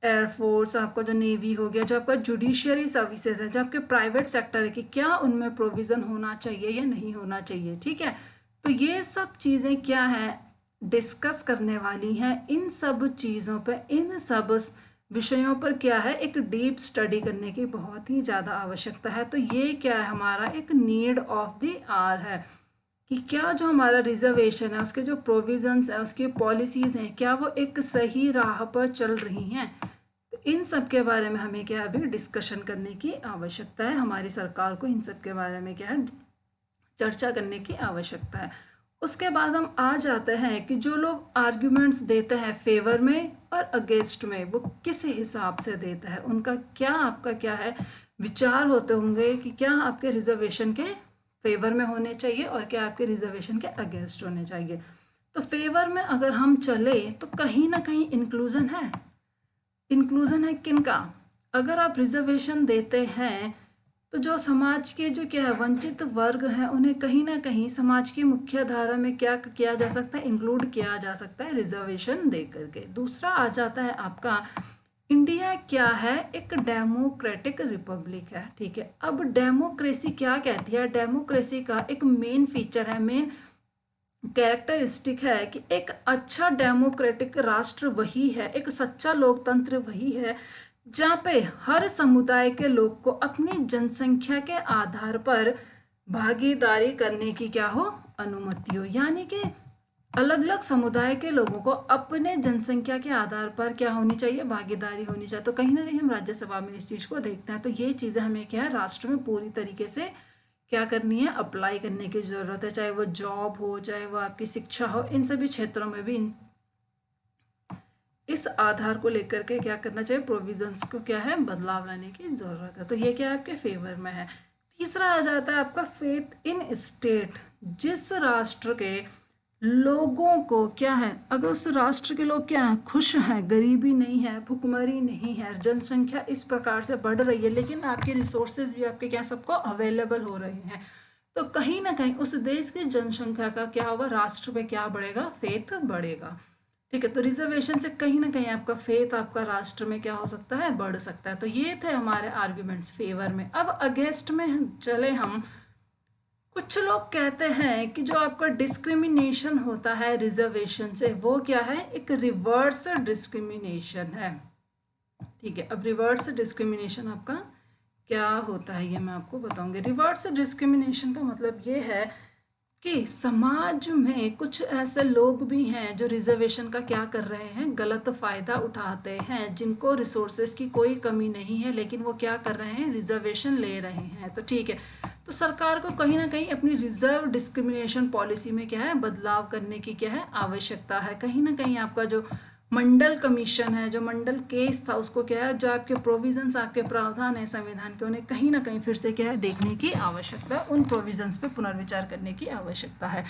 एयरफोर्स आपका जो नेवी हो गया, जो आपका जुडिशियरी सर्विसेज है, जो आपके प्राइवेट सेक्टर है कि क्या उनमें प्रोविज़न होना चाहिए या नहीं होना चाहिए। ठीक है, तो ये सब चीज़ें क्या हैं डिस्कस करने वाली हैं। इन सब चीज़ों पर इन सब विषयों पर क्या है एक डीप स्टडी करने की बहुत ही ज़्यादा आवश्यकता है। तो ये क्या है हमारा एक नीड ऑफ द आवर है कि क्या जो हमारा रिजर्वेशन है उसके जो प्रोविजंस है उसकी पॉलिसीज़ हैं क्या वो एक सही राह पर चल रही हैं। तो इन सब के बारे में हमें क्या अभी डिस्कशन करने की आवश्यकता है, हमारी सरकार को इन सब के बारे में क्या है चर्चा करने की आवश्यकता है। उसके बाद हम आ जाते हैं कि जो लोग आर्ग्यूमेंट्स देते हैं फेवर में और अगेंस्ट में वो किस हिसाब से देता है, उनका क्या आपका क्या है विचार होते होंगे कि क्या आपके रिजर्वेशन के फेवर में होने चाहिए और क्या आपके रिजर्वेशन के अगेंस्ट होने चाहिए। तो फेवर में अगर हम चले तो कहीं ना कहीं इंक्लूजन है। इंक्लूजन है किनका? अगर आप रिजर्वेशन देते हैं तो जो समाज के जो क्या है वंचित वर्ग हैं उन्हें कहीं ना कहीं समाज की मुख्य धारा में क्या किया जा सकता है, इंक्लूड किया जा सकता है रिजर्वेशन दे करके। दूसरा आ जाता है आपका, इंडिया क्या है, एक डेमोक्रेटिक रिपब्लिक है, ठीक है। अब डेमोक्रेसी क्या कहती है? डेमोक्रेसी का एक मेन फीचर है, मेन कैरेक्टरिस्टिक है कि एक अच्छा डेमोक्रेटिक राष्ट्र वही है, एक सच्चा लोकतंत्र वही है जहाँ पे हर समुदाय के लोग को अपनी जनसंख्या के आधार पर भागीदारी करने की क्या हो, अनुमति हो। यानी कि अलग अलग समुदाय के लोगों को अपने जनसंख्या के आधार पर क्या होनी चाहिए, भागीदारी होनी चाहिए। तो कहीं ना कहीं हम राज्यसभा में इस चीज़ को देखते हैं। तो ये चीज़ें हमें क्या है राष्ट्र में पूरी तरीके से क्या करनी है, अप्लाई करने की ज़रूरत है। चाहे वो जॉब हो, चाहे वो आपकी शिक्षा हो, इन सभी क्षेत्रों में भी इस आधार को लेकर के क्या करना चाहिए, प्रोविजंस को क्या है बदलाव लाने की ज़रूरत है। तो ये क्या है आपके फेवर में है। तीसरा आ जाता है आपका फेथ इन स्टेट। जिस राष्ट्र के लोगों को क्या है, अगर उस राष्ट्र के लोग क्या हैं, खुश हैं, गरीबी नहीं है, भुखमरी नहीं है, जनसंख्या इस प्रकार से बढ़ रही है, लेकिन आपके रिसोर्सेज भी आपके क्या सबको अवेलेबल हो रहे हैं, तो कहीं ना कहीं उस देश की जनसंख्या का क्या होगा, राष्ट्र पे क्या बढ़ेगा, फेथ बढ़ेगा, ठीक है। तो रिजर्वेशन से कहीं ना कहीं आपका फेथ आपका राष्ट्र में क्या हो सकता है, बढ़ सकता है। तो ये थे हमारे आर्ग्यूमेंट्स फेवर में। अब अगेंस्ट में चले हम। कुछ लोग कहते हैं कि जो आपका डिस्क्रिमिनेशन होता है रिजर्वेशन से, वो क्या है, एक रिवर्स डिस्क्रिमिनेशन है, ठीक है। अब रिवर्स डिस्क्रिमिनेशन आपका क्या होता है ये मैं आपको बताऊंगी। रिवर्स डिस्क्रिमिनेशन का मतलब ये है कि समाज में कुछ ऐसे लोग भी हैं जो रिजर्वेशन का क्या कर रहे हैं, गलत फ़ायदा उठाते हैं, जिनको रिसोर्सेज की कोई कमी नहीं है, लेकिन वो क्या कर रहे हैं, रिजर्वेशन ले रहे हैं। तो ठीक है, तो सरकार को कहीं ना कहीं अपनी रिजर्व डिस्क्रिमिनेशन पॉलिसी में क्या है, बदलाव करने की क्या है, आवश्यकता है। कहीं ना कहीं आपका जो मंडल कमीशन है, जो मंडल केस था, उसको क्या है, जो आपके प्रोविजंस, आपके प्रावधान है संविधान के, उन्हें कहीं ना कहीं फिर से क्या है, देखने की आवश्यकता, उन प्रोविजंस पे पुनर्विचार करने की आवश्यकता है।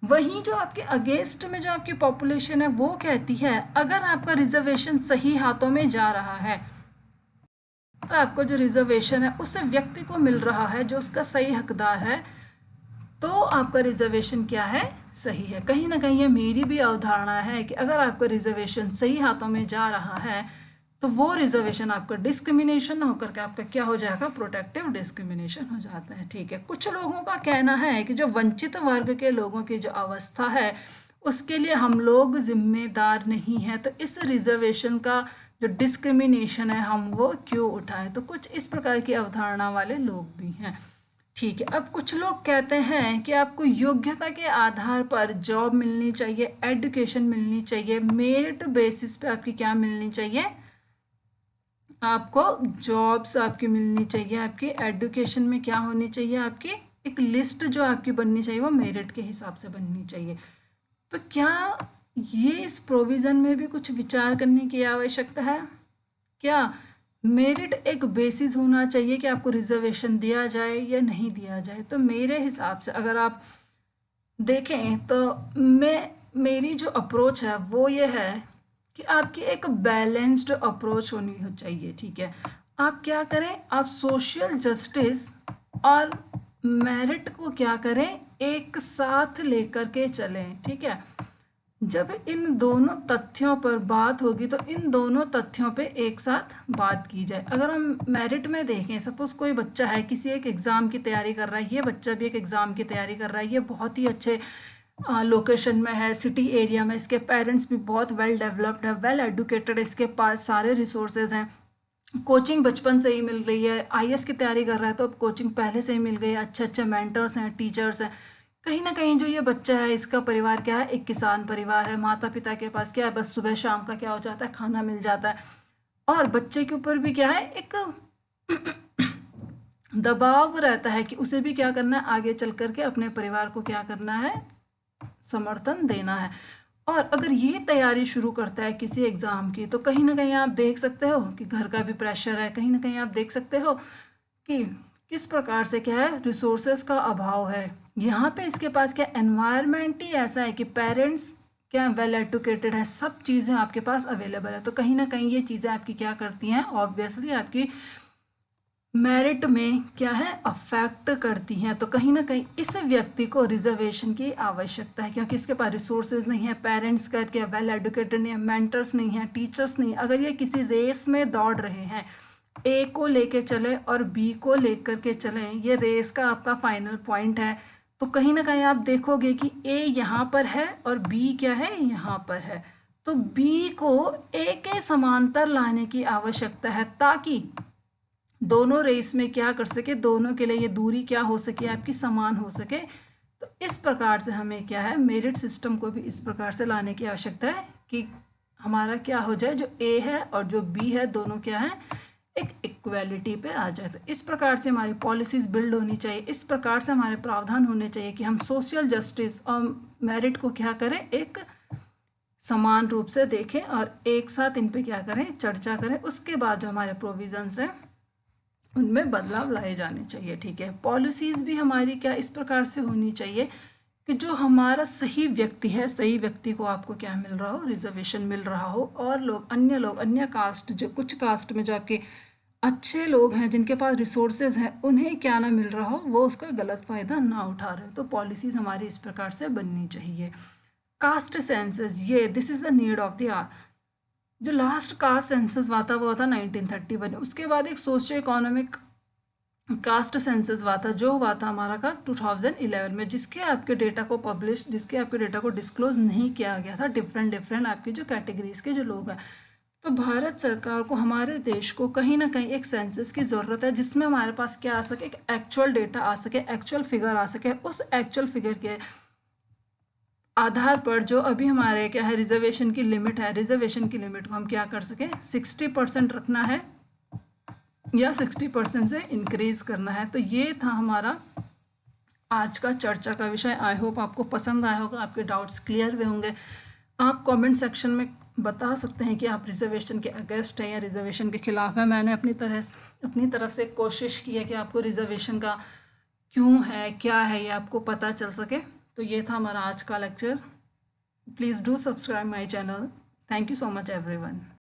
वहीं जो आपके अगेंस्ट में जो आपकी पॉपुलेशन है वो कहती है अगर आपका रिजर्वेशन सही हाथों में जा रहा है, तो आपको जो रिजर्वेशन है उस व्यक्ति को मिल रहा है जो उसका सही हकदार है, तो आपका रिजर्वेशन क्या है, सही है। कहीं ना कहीं ये मेरी भी अवधारणा है कि अगर आपका रिजर्वेशन सही हाथों में जा रहा है तो वो रिजर्वेशन आपका डिस्क्रिमिनेशन ना होकर के आपका क्या हो जाएगा, प्रोटेक्टिव डिस्क्रिमिनेशन हो जाता है, ठीक है। कुछ लोगों का कहना है कि जो वंचित वर्ग के लोगों की जो अवस्था है उसके लिए हम लोग जिम्मेदार नहीं हैं, तो इस रिजर्वेशन का जो डिस्क्रिमिनेशन है हम वो क्यों उठाएं। तो कुछ इस प्रकार की अवधारणा वाले लोग भी हैं, ठीक है। अब कुछ लोग कहते हैं कि आपको योग्यता के आधार पर जॉब मिलनी चाहिए, एजुकेशन मिलनी चाहिए, मेरिट बेसिस पे आपकी क्या मिलनी चाहिए, आपको जॉब्स आपकी मिलनी चाहिए, आपकी एजुकेशन में क्या होनी चाहिए, आपकी एक लिस्ट जो आपकी बननी चाहिए वो मेरिट के हिसाब से बननी चाहिए। तो क्या ये इस प्रोविज़न में भी कुछ विचार करने की आवश्यकता है? क्या मेरिट एक बेसिस होना चाहिए कि आपको रिजर्वेशन दिया जाए या नहीं दिया जाए? तो मेरे हिसाब से अगर आप देखें तो मेरी जो अप्रोच है वो ये है कि आपकी एक बैलेंस्ड अप्रोच होनी हो चाहिए, ठीक है। आप क्या करें, आप सोशल जस्टिस और मेरिट को क्या करें, एक साथ लेकर के चलें, ठीक है। जब इन दोनों तथ्यों पर बात होगी तो इन दोनों तथ्यों पे एक साथ बात की जाए। अगर हम मेरिट में देखें, सपोज कोई बच्चा है किसी एक एग्ज़ाम की तैयारी कर रहा है, ये बच्चा भी एक एग्ज़ाम की तैयारी कर रहा है, ये बहुत ही अच्छे लोकेशन में है, सिटी एरिया में, इसके पेरेंट्स भी बहुत वेल डेवलप्ड है, वेल एडुकेटेड, इसके पास सारे रिसोर्सेज हैं, कोचिंग बचपन से ही मिल रही है, आईएएस की तैयारी कर रहा है तो अब कोचिंग पहले से ही मिल गई है, अच्छे अच्छे मेंटर्स हैं, टीचर्स हैं। कहीं ना कहीं जो ये बच्चा है इसका परिवार क्या है, एक किसान परिवार है, माता पिता के पास क्या है, बस सुबह शाम का क्या हो जाता है, खाना मिल जाता है, और बच्चे के ऊपर भी क्या है, एक दबाव रहता है कि उसे भी क्या करना है, आगे चल करके अपने परिवार को क्या करना है, समर्थन देना है। और अगर ये तैयारी शुरू करता है किसी एग्ज़ाम की तो कहीं ना कहीं आप देख सकते हो कि घर का भी प्रेशर है, कहीं ना कहीं आप देख सकते हो कि किस प्रकार से क्या है रिसोर्सेज का अभाव है। यहाँ पे इसके पास क्या एनवायरनमेंट ही ऐसा है कि पेरेंट्स क्या वेल एजुकेटेड है, सब चीज़ें आपके पास अवेलेबल है, तो कहीं ना कहीं ये चीज़ें आपकी क्या करती हैं, ऑब्वियसली आपकी मेरिट में क्या है अफेक्ट करती हैं। तो कहीं ना कहीं इस व्यक्ति को रिजर्वेशन की आवश्यकता है, क्योंकि इसके पास रिसोर्सेज नहीं है, पेरेंट्स का क्या वेल एजुकेटेड नहीं है, मेंटर्स नहीं है, टीचर्स नहीं है। अगर ये किसी रेस में दौड़ रहे हैं, ए को लेके चले और बी को लेकर के चले, ये रेस का आपका फाइनल पॉइंट है, तो कहीं ना कहीं आप देखोगे कि ए यहाँ पर है और बी क्या है यहाँ पर है, तो बी को ए के समांतर लाने की आवश्यकता है ताकि दोनों रेस में क्या कर सके, दोनों के लिए ये दूरी क्या हो सके, आपकी समान हो सके। तो इस प्रकार से हमें क्या है मेरिट सिस्टम को भी इस प्रकार से लाने की आवश्यकता है कि हमारा क्या हो जाए, जो ए है और जो बी है दोनों क्या है एक इक्वेलिटी पे आ जाए। तो इस प्रकार से हमारी पॉलिसीज बिल्ड होनी चाहिए, इस प्रकार से हमारे प्रावधान होने चाहिए कि हम सोशल जस्टिस और मेरिट को क्या करें, एक समान रूप से देखें और एक साथ इन पे क्या करें, चर्चा करें। उसके बाद जो हमारे प्रोविजंस हैं उनमें बदलाव लाए जाने चाहिए। ठीक है, पॉलिसीज़ भी हमारी क्या इस प्रकार से होनी चाहिए कि जो हमारा सही व्यक्ति है, सही व्यक्ति को आपको क्या मिल रहा हो, रिजर्वेशन मिल रहा हो, और लोग अन्य कास्ट, जो कुछ कास्ट में जो आपके अच्छे लोग हैं जिनके पास रिसोर्सेज हैं उन्हें क्या ना मिल रहा हो, वो उसका गलत फ़ायदा ना उठा रहे हो। तो पॉलिसीज़ हमारी इस प्रकार से बननी चाहिए। कास्ट सेंसस, ये this is the need of the hour. जो लास्ट कास्ट सेंसस हुआ था वो था 1931। उसके बाद एक सोशियो इकोनॉमिक कास्ट सेंसस हुआ था, जो हुआ था हमारा का 2011 में, जिसके आपके डेटा को पब्लिश, जिसके आपके डेटा को डिस्क्लोज नहीं किया गया था, डिफरेंट आपकी जो कैटेगरीज के जो लोग हैं। तो भारत सरकार को, हमारे देश को कहीं ना कहीं एक सेंसस की ज़रूरत है जिसमें हमारे पास क्या आ सके, एक एक्चुअल डेटा आ सके, एक्चुअल फिगर आ सके। उस एक्चुअल फिगर के आधार पर जो अभी हमारे क्या है रिजर्वेशन की लिमिट है, रिजर्वेशन की लिमिट को हम क्या कर सकें, 60% रखना है या 60% से इंक्रीज करना है। तो ये था हमारा आज का चर्चा का विषय। आई होप आपको पसंद आया होगा, आपके डाउट्स क्लियर हुए होंगे। आप कमेंट सेक्शन में बता सकते हैं कि आप रिजर्वेशन के अगेंस्ट हैं या रिजर्वेशन के खिलाफ हैं। मैंने अपनी तरफ से कोशिश की है कि आपको रिजर्वेशन का क्यों है, क्या है, ये आपको पता चल सके। तो ये था हमारा आज का lecture. Please do subscribe my channel. Thank you so much everyone.